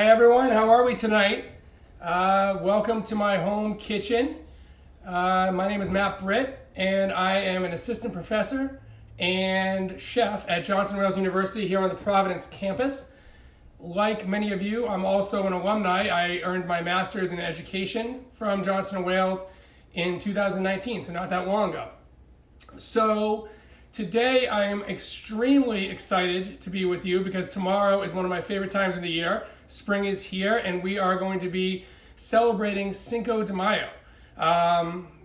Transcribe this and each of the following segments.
Hi everyone, how are we tonight? Welcome to my home kitchen. My name is Matt Britt and I am an assistant professor and chef at Johnson Wales University here on the Providence campus. Like many of you, I'm also an alumni. I earned my master's in education from Johnson Wales in 2019, so not that long ago. So today I am extremely excited to be with you because tomorrow is one of my favorite times of the year. Spring is here and we are going to be celebrating Cinco de Mayo.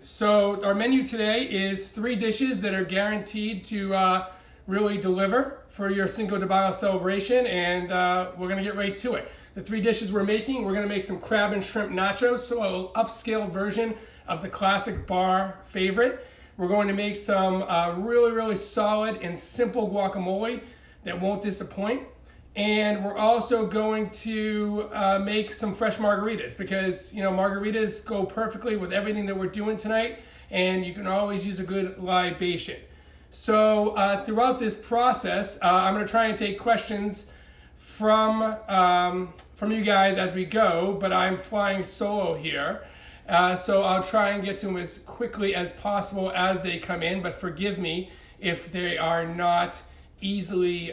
So our menu today is 3 dishes that are guaranteed to really deliver for your Cinco de Mayo celebration, and we're going to get right to it. The 3 dishes we're going to make some crab and shrimp nachos, so an upscale version of the classic bar favorite. We're going to make some really solid and simple guacamole that won't disappoint. And we're also going to make some fresh margaritas because, you know, margaritas go perfectly with everything that we're doing tonight, and you can always use a good libation. So throughout this process, I'm going to try and take questions from you guys as we go, but I'm flying solo here. So I'll try and get to them as quickly as possible as they come in, but forgive me if they are not easily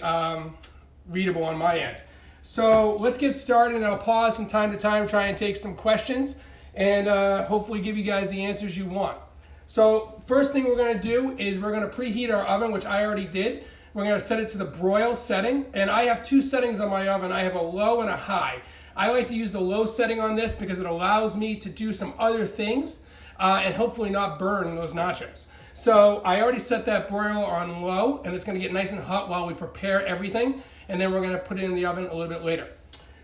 readable on my end. So let's get started, and I'll pause from time to time, try and take some questions, and hopefully give you guys the answers you want. So first thing we're going to do is we're going to preheat our oven, which I already did. We're going to set it to the broil setting, and I have 2 settings on my oven. I have a low and a high. I like to use the low setting on this because it allows me to do some other things and hopefully not burn those nachos. So I already set that broil on low, and it's going to get nice and hot while we prepare everything, and then we're going to put it in the oven a little bit later.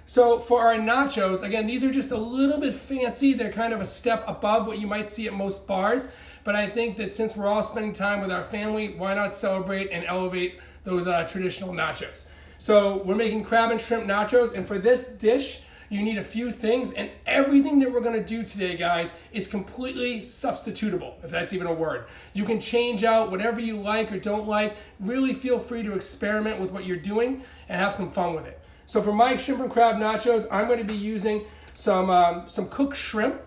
So for our nachos, again, these are just a little bit fancy. They're kind of a step above what you might see at most bars, but I think that since we're all spending time with our family, why not celebrate and elevate those traditional nachos? So we're making crab and shrimp nachos, and for this dish, you need a few things, and everything that we're gonna do today, guys, is completely substitutable, if that's even a word. You can change out whatever you like or don't like. Really feel free to experiment with what you're doing and have some fun with it. So for my shrimp and crab nachos, I'm gonna be using some cooked shrimp.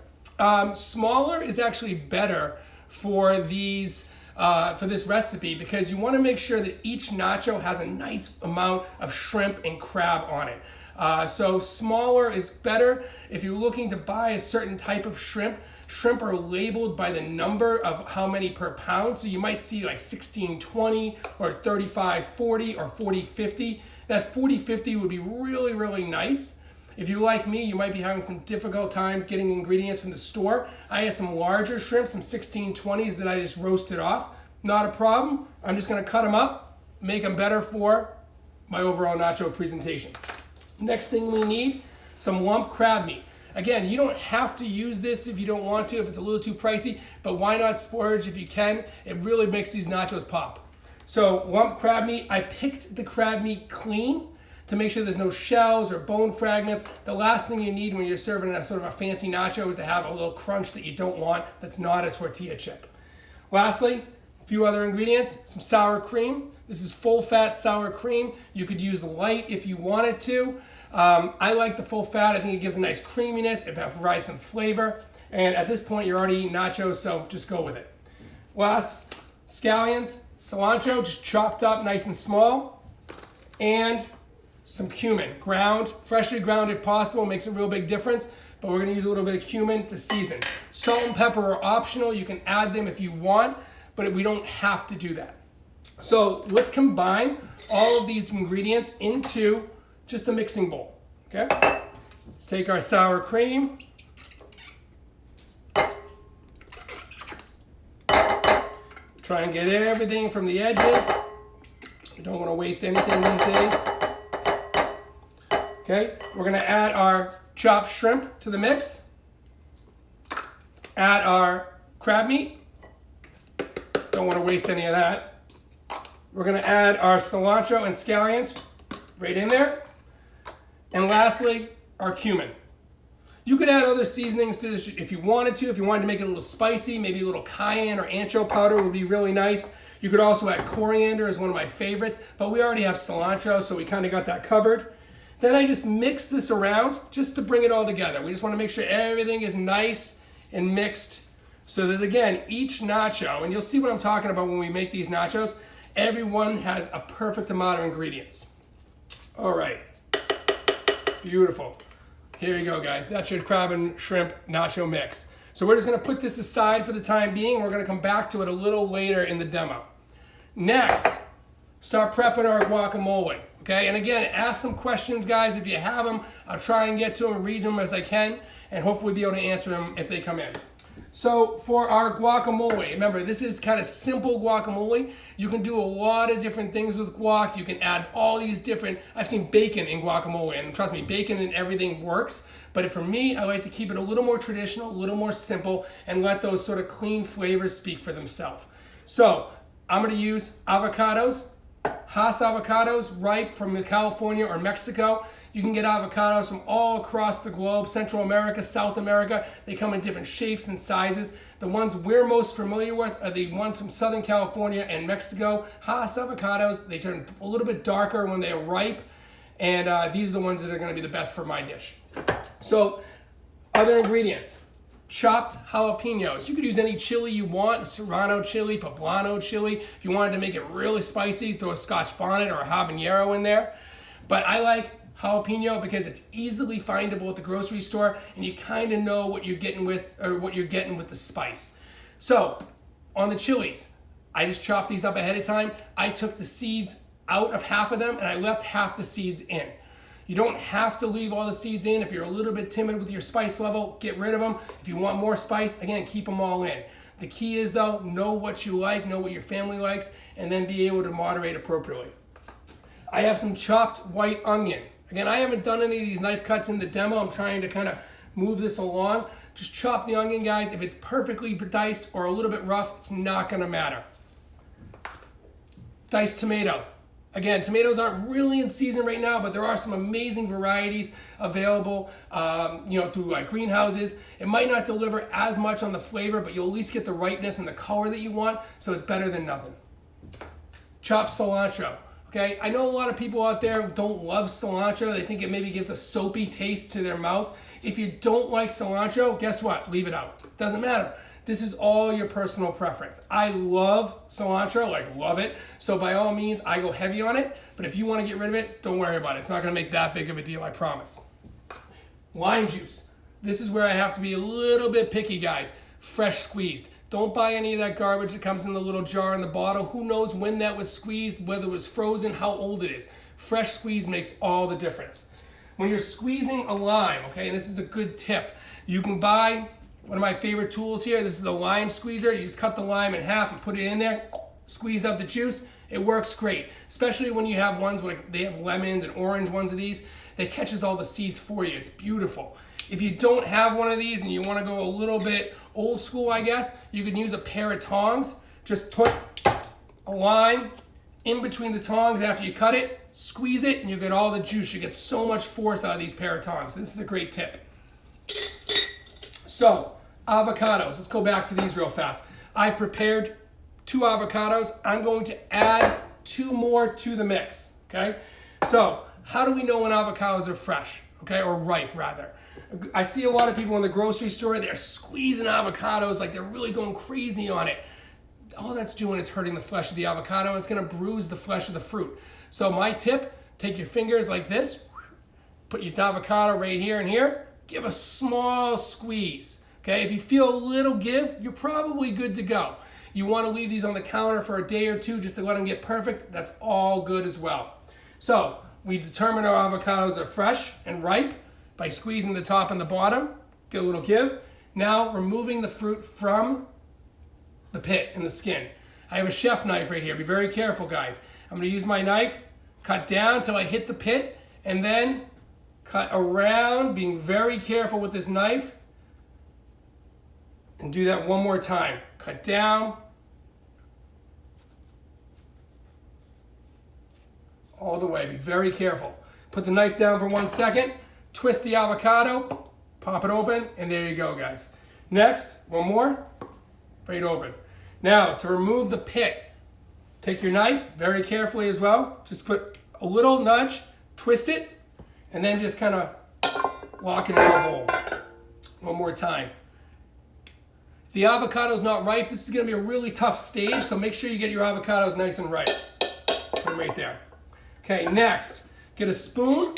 Smaller is actually better for these for this recipe because you want to make sure that each nacho has a nice amount of shrimp and crab on it. So smaller is better. If you're looking to buy a certain type of shrimp are labeled by the number of how many per pound. So you might see like 1620 or 3540 or 4050. That 4050 would be really nice. If you're like me, you might be having some difficult times getting ingredients from the store. I had some larger shrimp, some 1620s that I just roasted off. Not a problem. I'm just going to cut them up, make them better for my overall nacho presentation. Next thing we need, some lump crab meat. Again, you don't have to use this if you don't want to, if it's a little too pricey, but why not splurge if you can? It really makes these nachos pop. So lump crab meat, I picked the crab meat clean to make sure there's no shells or bone fragments. The last thing you need when you're serving a sort of a fancy nacho is to have a little crunch that you don't want that's not a tortilla chip. Lastly, a few other ingredients, some sour cream. This is full fat sour cream. You could use light if you wanted to. I like the full fat. I think it gives a nice creaminess. It provides some flavor. And at this point, you're already eating nachos, so just go with it. Last, scallions, cilantro, just chopped up nice and small. And some cumin, freshly ground if possible, makes a real big difference, but we're gonna use a little bit of cumin to season. Salt and pepper are optional. You can add them if you want, but we don't have to do that. So let's combine all of these ingredients into just a mixing bowl, okay? Take our sour cream. Try and get everything from the edges. You don't wanna waste anything these days. Okay, we're gonna add our chopped shrimp to the mix. Add our crab meat. Don't wanna waste any of that. We're gonna add our cilantro and scallions right in there. And lastly, our cumin. You could add other seasonings to this if you wanted to. If you wanted to make it a little spicy, maybe a little cayenne or ancho powder would be really nice. You could also add coriander as one of my favorites, but we already have cilantro, so we kind of got that covered. Then I just mix this around just to bring it all together. We just want to make sure everything is nice and mixed so that, again, each nacho, and you'll see what I'm talking about when we make these nachos, everyone has a perfect amount of ingredients. All right. Beautiful. Here you go, guys. That's your crab and shrimp nacho mix. So we're just going to put this aside for the time being. We're going to come back to it a little later in the demo. Next, start prepping our guacamole. Okay, and again, ask some questions, guys. If you have them, I'll try and get to them and read them as I can, and hopefully be able to answer them if they come in. So for our guacamole, remember, this is kind of simple guacamole. You can do a lot of different things with guac. You can add all these different, I've seen bacon in guacamole, and trust me, bacon and everything works. But for me, I like to keep it a little more traditional, a little more simple, and let those sort of clean flavors speak for themselves. So I'm going to use avocados. Hass avocados, ripe from California or Mexico. You can get avocados from all across the globe, Central America, South America. They come in different shapes and sizes. The ones we're most familiar with are the ones from Southern California and Mexico. Hass avocados, they turn a little bit darker when they're ripe, and these are the ones that are going to be the best for my dish. So, other ingredients. Chopped jalapenos. You could use any chili you want, a serrano chili, poblano chili. If you wanted to make it really spicy, throw a Scotch bonnet or a habanero in there. But I like jalapeno because it's easily findable at the grocery store, and you kind of know what you're getting with, or what you're getting with the spice. So, on the chilies, I just chopped these up ahead of time. I took the seeds out of half of them, and I left half the seeds in. You don't have to leave all the seeds in. If you're a little bit timid with your spice level, get rid of them. If you want more spice, again, keep them all in. The key is, though, know what you like, know what your family likes, and then be able to moderate appropriately. I have some chopped white onion. Again, I haven't done any of these knife cuts in the demo. I'm trying to kind of move this along. Just chop the onion, guys. If it's perfectly diced or a little bit rough, it's not going to matter. Diced tomato. Again, tomatoes aren't really in season right now, but there are some amazing varieties available, through like greenhouses. It might not deliver as much on the flavor, but you'll at least get the ripeness and the color that you want, so it's better than nothing. Chopped cilantro. Okay, I know a lot of people out there don't love cilantro. They think it maybe gives a soapy taste to their mouth. If you don't like cilantro, guess what? Leave it out. Doesn't matter. This is all your personal preference. I love cilantro, like love it. So by all means, I go heavy on it. But if you want to get rid of it, don't worry about it. It's not going to make that big of a deal, I promise. Lime juice. This is where I have to be a little bit picky, guys. Fresh squeezed. Don't buy any of that garbage that comes in the little jar in the bottle. Who knows when that was squeezed, whether it was frozen, how old it is. Fresh squeeze makes all the difference. When you're squeezing a lime, okay, and this is a good tip, you can buy one of my favorite tools here. This is a lime squeezer. You just cut the lime in half, you put it in there, squeeze out the juice. It works great, especially when you have ones like they have lemons and orange ones of these. That catches all the seeds for you. It's beautiful. If you don't have one of these and you want to go a little bit old school, I guess, you can use a pair of tongs. Just put a lime in between the tongs after you cut it, squeeze it, and you get all the juice. You get so much force out of these pair of tongs. So this is a great tip. So, avocados. Let's go back to these real fast. I've prepared 2 avocados. I'm going to add 2 more to the mix, okay? So, how do we know when avocados are fresh, okay, or ripe, rather? I see a lot of people in the grocery store, they're squeezing avocados like they're really going crazy on it. All that's doing is hurting the flesh of the avocado, and it's going to bruise the flesh of the fruit. So my tip, take your fingers like this, put your avocado right here and here, give a small squeeze. Okay, if you feel a little give, you're probably good to go. You want to leave these on the counter for a day or 2 just to let them get perfect. That's all good as well. So we determine our avocados are fresh and ripe by squeezing the top and the bottom. Get a little give. Now removing the fruit from the pit and the skin. I have a chef knife right here. Be very careful, guys. I'm going to use my knife, cut down till I hit the pit, and then cut around, being very careful with this knife. And do that one more time. Cut down. All the way. Be very careful. Put the knife down for 1 second. Twist the avocado. Pop it open. And there you go, guys. Next, one more. Right open. Now, to remove the pit, take your knife very carefully as well. Just put a little nudge. Twist it. and then just kind of lock it in a bowl. One more time. If the avocado's not ripe, this is going to be a really tough stage, so make sure you get your avocados nice and ripe. Put them right there. Okay, next, get a spoon,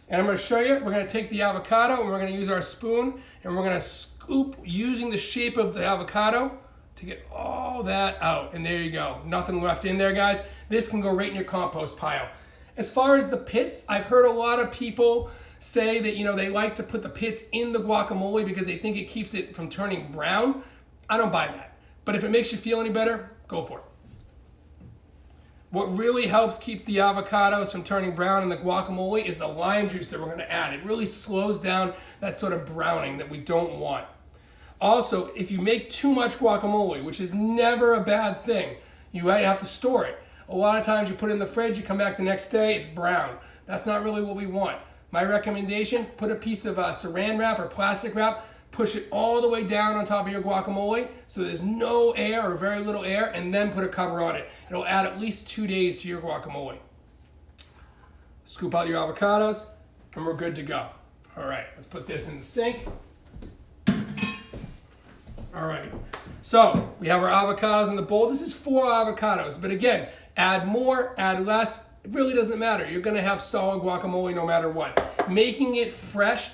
and I'm going to show you. We're going to take the avocado, and we're going to use our spoon, and we're going to scoop using the shape of the avocado to get all that out. And there you go. Nothing left in there, guys. This can go right in your compost pile. As far as the pits, I've heard a lot of people say that, they like to put the pits in the guacamole because they think it keeps it from turning brown. I don't buy that. But if it makes you feel any better, go for it. What really helps keep the avocados from turning brown in the guacamole is the lime juice that we're going to add. It really slows down that sort of browning that we don't want. Also, if you make too much guacamole, which is never a bad thing, you might have to store it. A lot of times you put it in the fridge, you come back the next day, it's brown. That's not really what we want. My recommendation, put a piece of saran wrap or plastic wrap, push it all the way down on top of your guacamole so there's no air or very little air, and then put a cover on it. It'll add at least 2 days to your guacamole. Scoop out your avocados, and we're good to go. All right, let's put this in the sink. All right, so we have our avocados in the bowl. This is 4 avocados, but again, add more, add less. It really doesn't matter. You're going to have solid guacamole no matter what. Making it fresh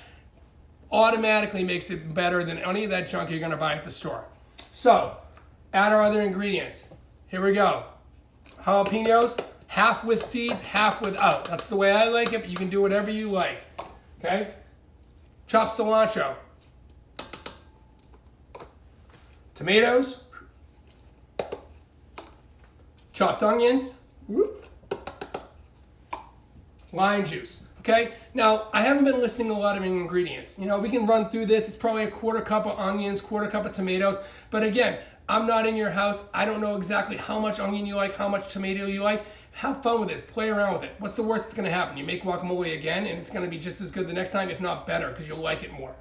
automatically makes it better than any of that junk you're going to buy at the store. So, add our other ingredients. Here we go. Jalapenos, half with seeds, half without. That's the way I like it, but you can do whatever you like. Okay? Chopped cilantro. Tomatoes. Chopped onions. Lime juice. Okay, now I haven't been listing a lot of ingredients. We can run through this. It's probably a 1/4 cup of onions, 1/4 cup of tomatoes. But again, I'm not in your house. I don't know exactly how much onion you like, how much tomato you like. Have fun with this. Play around with it. What's the worst that's going to happen? You make guacamole again, and it's going to be just as good the next time, if not better, because you'll like it more.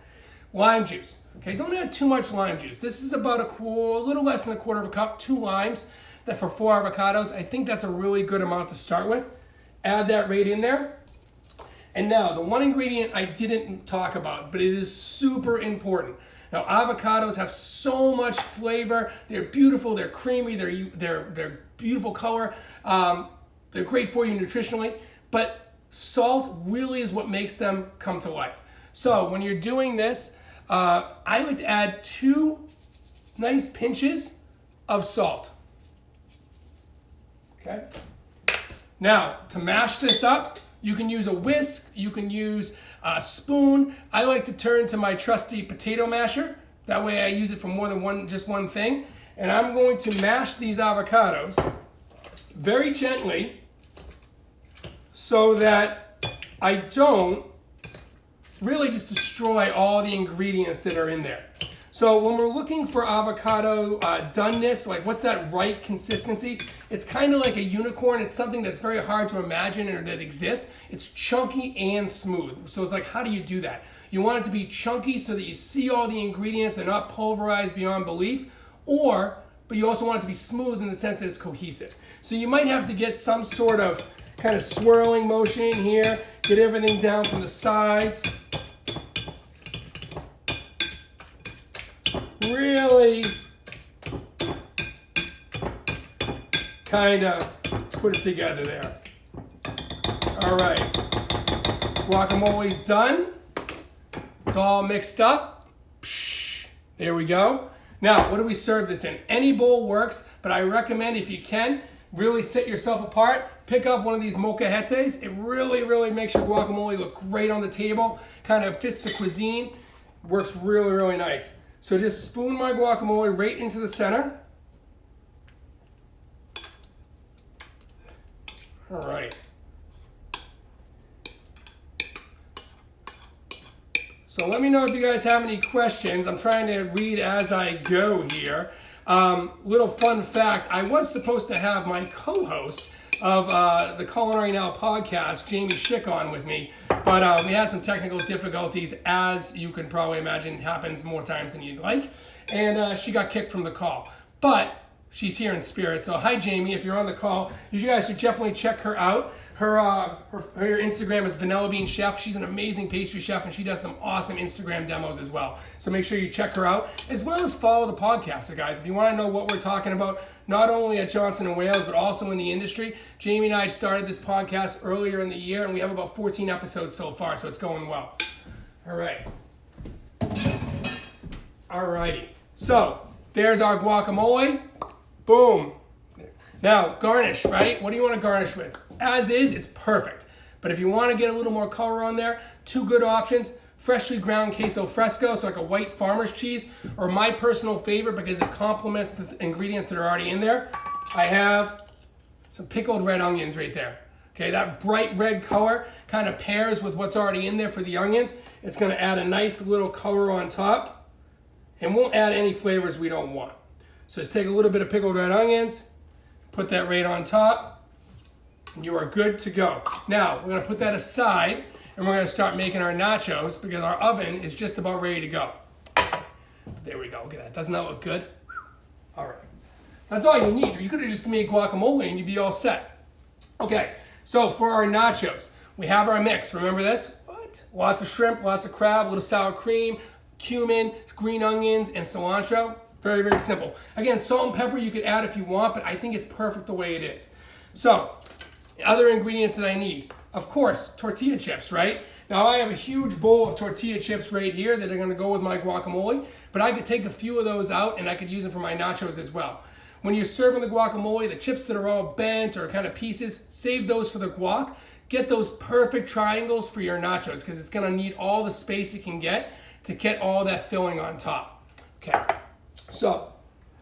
Lime juice. Okay, don't add too much lime juice. This is about a little less than 1/4 cup, 2 limes. That for 4 avocados, I think that's a really good amount to start with. Add that right in there. And now, the one ingredient I didn't talk about, but it is super important. Now, avocados have so much flavor. They're beautiful. They're creamy. They're beautiful color. They're great for you nutritionally. But salt really is what makes them come to life. So when you're doing this, I like to add 2 nice pinches of salt. Okay. Now, to mash this up, you can use a whisk, you can use a spoon. I like to turn to my trusty potato masher. That way I use it for more than just one thing. And I'm going to mash these avocados very gently so that I don't really just destroy all the ingredients that are in there. So when we're looking for avocado doneness, like what's that right consistency, it's kind of like a unicorn. It's something that's very hard to imagine or that exists. It's chunky and smooth. So it's like, how do you do that? You want it to be chunky so that you see all the ingredients and not pulverized beyond belief, but you also want it to be smooth in the sense that it's cohesive. So you might have to get some sort of kind of swirling motion in here, get everything down from the sides. Really kind of put it together there. All right, guacamole's done. It's all mixed up. Psh, there we go. Now, what do we serve this in? Any bowl works, but I recommend if you can, really set yourself apart. Pick up one of these molcajetes. It really, really makes your guacamole look great on the table. Kind of fits the cuisine. Works really, really nice. So just spoon my guacamole right into the center. All right. So let me know if you guys have any questions. I'm trying to read as I go here. Little fun fact, I was supposed to have my co-host of the Culinary Now podcast, Jamie Schick, on with me, but we had some technical difficulties, as you can probably imagine happens more times than you'd like, and she got kicked from the call. But she's here in spirit, so hi Jamie, if you're on the call, you guys should definitely check her out. Her Instagram is Vanilla Bean Chef. She's an amazing pastry chef, and she does some awesome Instagram demos as well. So make sure you check her out, as well as follow the podcast. So guys, if you want to know what we're talking about, not only at Johnson & Wales, but also in the industry, Jamie and I started this podcast earlier in the year, and we have about 14 episodes so far, so it's going well. All right. Alrighty. So there's our guacamole. Boom. Now, garnish, right? What do you want to garnish with? As is, it's perfect. But if you want to get a little more color on there, two good options. Freshly ground queso fresco, so like a white farmer's cheese, or my personal favorite because it complements the ingredients that are already in there. I have some pickled red onions right there. Okay, that bright red color kind of pairs with what's already in there for the onions. It's going to add a nice little color on top and won't add any flavors we don't want. So just take a little bit of pickled red onions, put that right on top, and you are good to go. Now, we're going to put that aside, and we're going to start making our nachos because our oven is just about ready to go. There we go. Look at that. Doesn't that look good? All right. That's all you need. You could have just made guacamole and you'd be all set. Okay, so for our nachos, we have our mix. Remember this? What? Lots of shrimp, lots of crab, a little sour cream, cumin, green onions, and cilantro. Very, very simple. Again, salt and pepper you could add if you want, but I think it's perfect the way it is. So, other ingredients that I need. Of course, tortilla chips, right? Now I have a huge bowl of tortilla chips right here that are gonna go with my guacamole, but I could take a few of those out and I could use them for my nachos as well. When you're serving the guacamole, the chips that are all bent or kind of pieces, save those for the guac. Get those perfect triangles for your nachos because it's gonna need all the space it can get to get all that filling on top. Okay. So,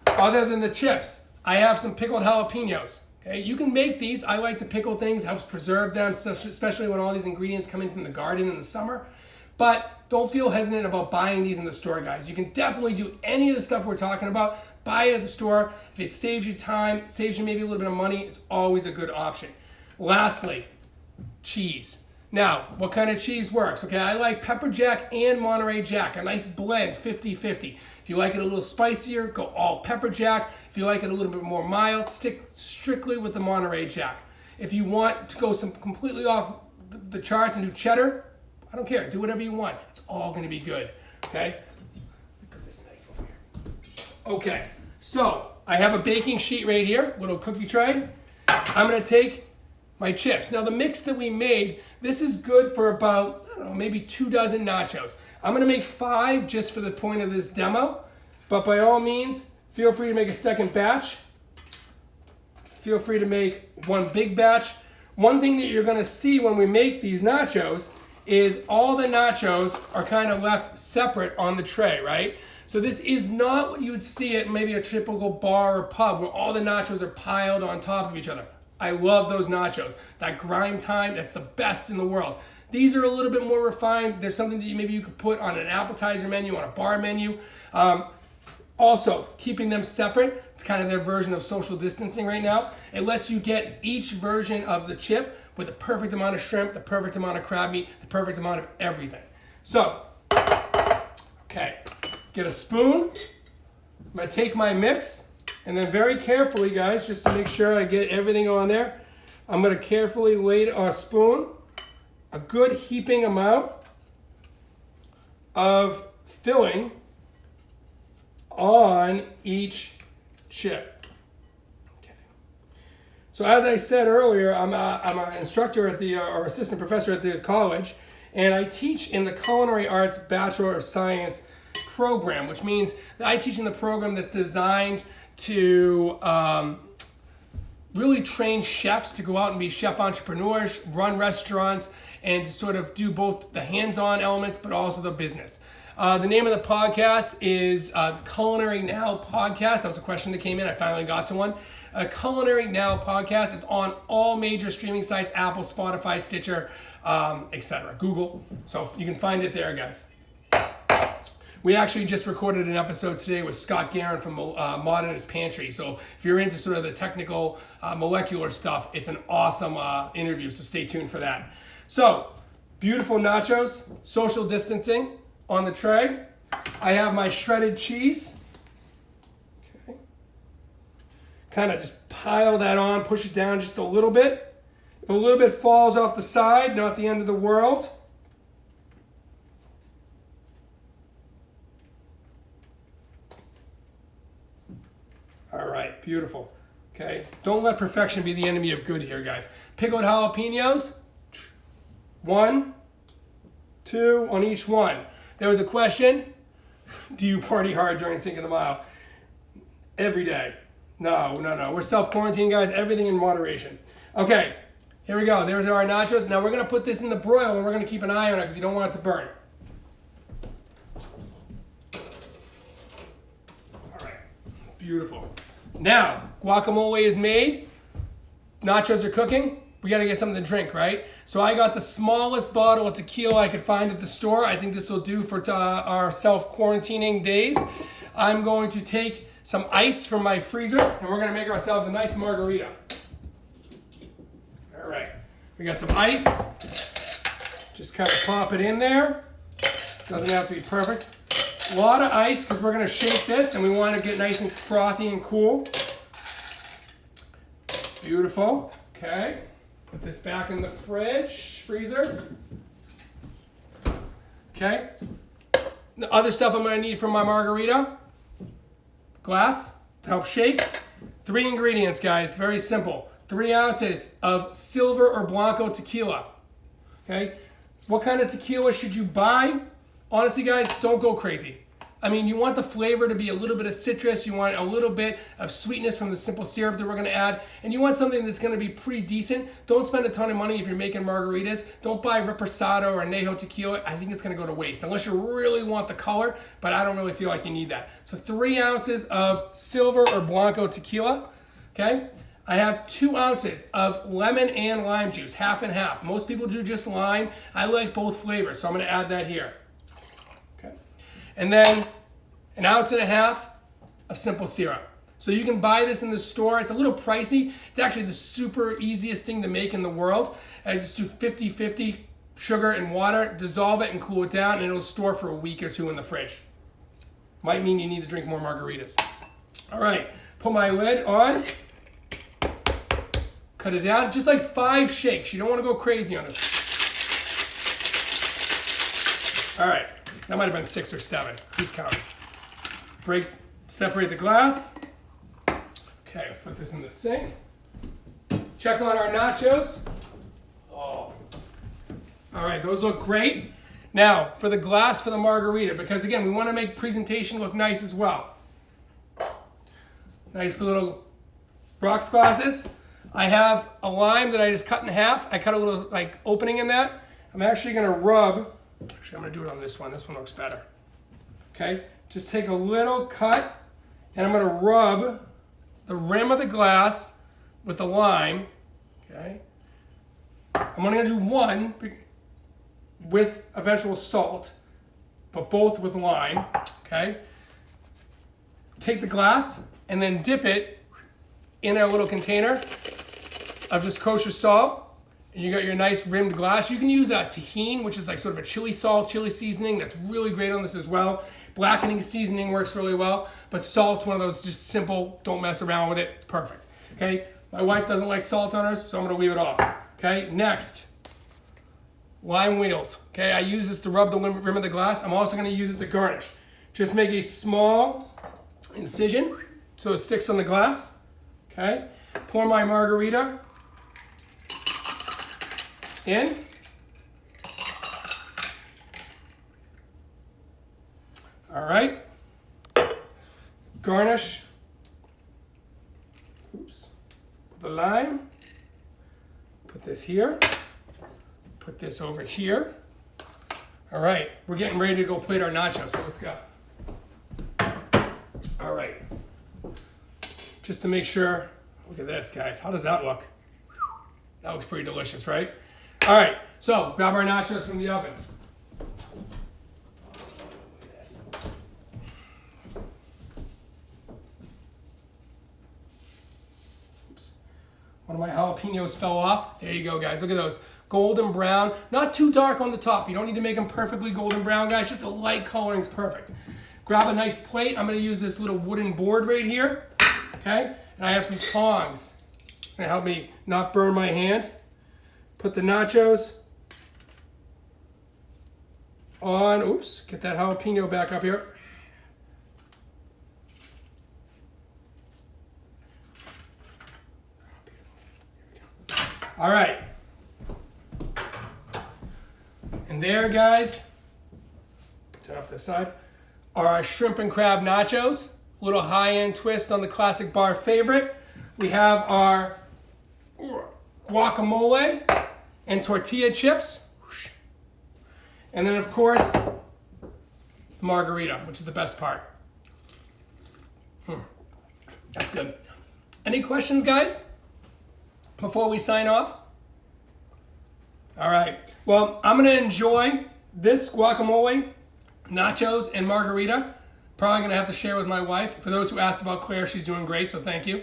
other than the chips, I have some pickled jalapenos. Okay, you can make these. I like to pickle things, helps preserve them, especially when all these ingredients come in from the garden in the summer. But don't feel hesitant about buying these in the store, guys. You can definitely do any of the stuff we're talking about. Buy it at the store. If it saves you time, saves you maybe a little bit of money, it's always a good option. Lastly, cheese. Now, what kind of cheese works? Okay, I like pepper jack and Monterey Jack, a nice blend, 50-50. If you like it a little spicier, go all pepper jack. If you like it a little bit more mild, stick strictly with the Monterey Jack. If you want to go completely off the charts and do cheddar, I don't care, do whatever you want. It's all gonna be good, okay? Put this knife over here. Okay, so I have a baking sheet right here, little cookie tray. I'm gonna take my chips. Now the mix that we made, this is good for about, I don't know, maybe 2 dozen nachos. I'm gonna make 5 just for the point of this demo, but by all means, feel free to make a second batch. Feel free to make 1 big batch. One thing that you're gonna see when we make these nachos is all the nachos are kind of left separate on the tray, right? So this is not what you would see at maybe a typical bar or pub where all the nachos are piled on top of each other. I love those nachos. That grind time, that's the best in the world. These are a little bit more refined. There's something that maybe you could put on an appetizer menu, on a bar menu. Also, keeping them separate, it's kind of their version of social distancing right now. It lets you get each version of the chip with the perfect amount of shrimp, the perfect amount of crab meat, the perfect amount of everything. So, okay, get a spoon. I'm gonna take my mix, and then very carefully, guys, just to make sure I get everything on there, I'm gonna carefully lay our spoon, a good heaping amount of filling on each chip. Okay. So as I said earlier, I'm an instructor at the, or assistant professor at the college, and I teach in the Culinary Arts Bachelor of Science program, which means that I teach in the program that's designed to really train chefs to go out and be chef entrepreneurs, run restaurants, and to sort of do both the hands-on elements, but also the business. The name of the podcast is Culinary Now Podcast. That was a question that came in. I finally got to one. Culinary Now Podcast is on all major streaming sites, Apple, Spotify, Stitcher, etc. Google. So you can find it there, guys. We actually just recorded an episode today with Scott Guerin from Modernist Pantry. So if you're into sort of the technical molecular stuff, it's an awesome interview. So stay tuned for that. So beautiful nachos, social distancing on the tray. I have my shredded cheese. Okay. Kind of just pile that on, push it down just a little bit. a little bit falls off the side, not the end of the world. All right, beautiful. Okay, don't let perfection be the enemy of good here, guys. Pickled jalapenos, 1, 2 on each one. There was a question, do you party hard during Cinco de Mayo? Every day. No. We're self-quarantining, guys. Everything in moderation. Okay, here we go. There's our nachos. Now we're going to put this in the broil, and we're going to keep an eye on it because you don't want it to burn. All right, beautiful. Now, guacamole is made. Nachos are cooking. We got to get something to drink, right? So I got the smallest bottle of tequila I could find at the store. I think this will do for our self-quarantining days. I'm going to take some ice from my freezer, and we're going to make ourselves a nice margarita. All right. We got some ice. Just kind of pop it in there. Doesn't have to be perfect. A lot of ice because we're going to shake this, and we want to get nice and frothy and cool. Beautiful. Okay. Put this back in the freezer. Okay. The other stuff I'm going to need for my margarita. Glass to help shake. 3 ingredients, guys. Very simple. 3 ounces of silver or blanco tequila. Okay. What kind of tequila should you buy? Honestly, guys, don't go crazy. I mean, you want the flavor to be a little bit of citrus. You want a little bit of sweetness from the simple syrup that we're going to add. And you want something that's going to be pretty decent. Don't spend a ton of money if you're making margaritas. Don't buy Reposado or Añejo tequila. I think it's going to go to waste unless you really want the color, but I don't really feel like you need that. So 3 ounces of silver or blanco tequila, okay? I have 2 ounces of lemon and lime juice, half and half. Most people do just lime. I like both flavors, so I'm going to add that here. And then 1.5 ounces of simple syrup. So you can buy this in the store. It's a little pricey. It's actually the super easiest thing to make in the world. I just do 50-50 sugar and water, dissolve it and cool it down, and it'll store for a week or 2 in the fridge. Might mean you need to drink more margaritas. All right, put my lid on. Cut it down, just like 5 shakes. You don't want to go crazy on this. All right. That might have been 6 or 7. Who's counting? Separate the glass. Okay, let's put this in the sink. Check on our nachos. Oh. All right, those look great. Now, for the glass for the margarita, because again, we want to make presentation look nice as well. Nice little rocks glasses. I have a lime that I just cut in half. I cut a little opening in that. I'm actually going to rub. Actually, I'm going to do it on this one. This one looks better. Okay, just take a little cut, and I'm going to rub the rim of the glass with the lime. Okay, I'm only going to do one with eventual salt, but both with lime. Okay, take the glass and then dip it in a little container of just kosher salt. And you got your nice rimmed glass. You can use a tahini, which is like sort of a chili salt, chili seasoning. That's really great on this as well. Blackening seasoning works really well. But salt's one of those just simple, don't mess around with it. It's perfect. Okay, my wife doesn't like salt on hers, so I'm going to leave it off. Okay, next, lime wheels. Okay, I use this to rub the rim of the glass. I'm also going to use it to garnish. Just make a small incision so it sticks on the glass. Okay, pour my margarita in. All right. Garnish. Oops. With the lime. Put this here. Put this over here. All right. We're getting ready to go plate our nachos, so let's go. All right. Just to make sure. Look at this, guys. How does that look? That looks pretty delicious, right? All right, so grab our nachos from the oven. Oops. One of my jalapenos fell off. There you go, guys. Look at those. Golden brown. Not too dark on the top. You don't need to make them perfectly golden brown, guys. Just a light coloring is perfect. Grab a nice plate. I'm going to use this little wooden board right here. Okay? And I have some tongs. It's going to help me not burn my hand. Put the nachos on. Oops, get that jalapeno back up here. All right. And there, guys, put that off to the side, are our shrimp and crab nachos. A little high-end twist on the classic bar favorite. We have our guacamole and tortilla chips. And then, of course, the margarita, which is the best part. That's good. Any questions, guys, before we sign off? All right. Well, I'm going to enjoy this guacamole, nachos, and margarita. Probably going to have to share with my wife. For those who asked about Claire, she's doing great, so thank you.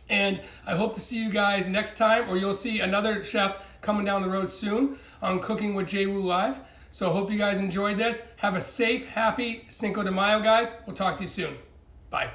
And I hope to see you guys next time, or you'll see another chef coming down the road soon on Cooking with Jay Wu Live. So I hope you guys enjoyed this. Have a safe, happy Cinco de Mayo, guys. We'll talk to you soon. Bye.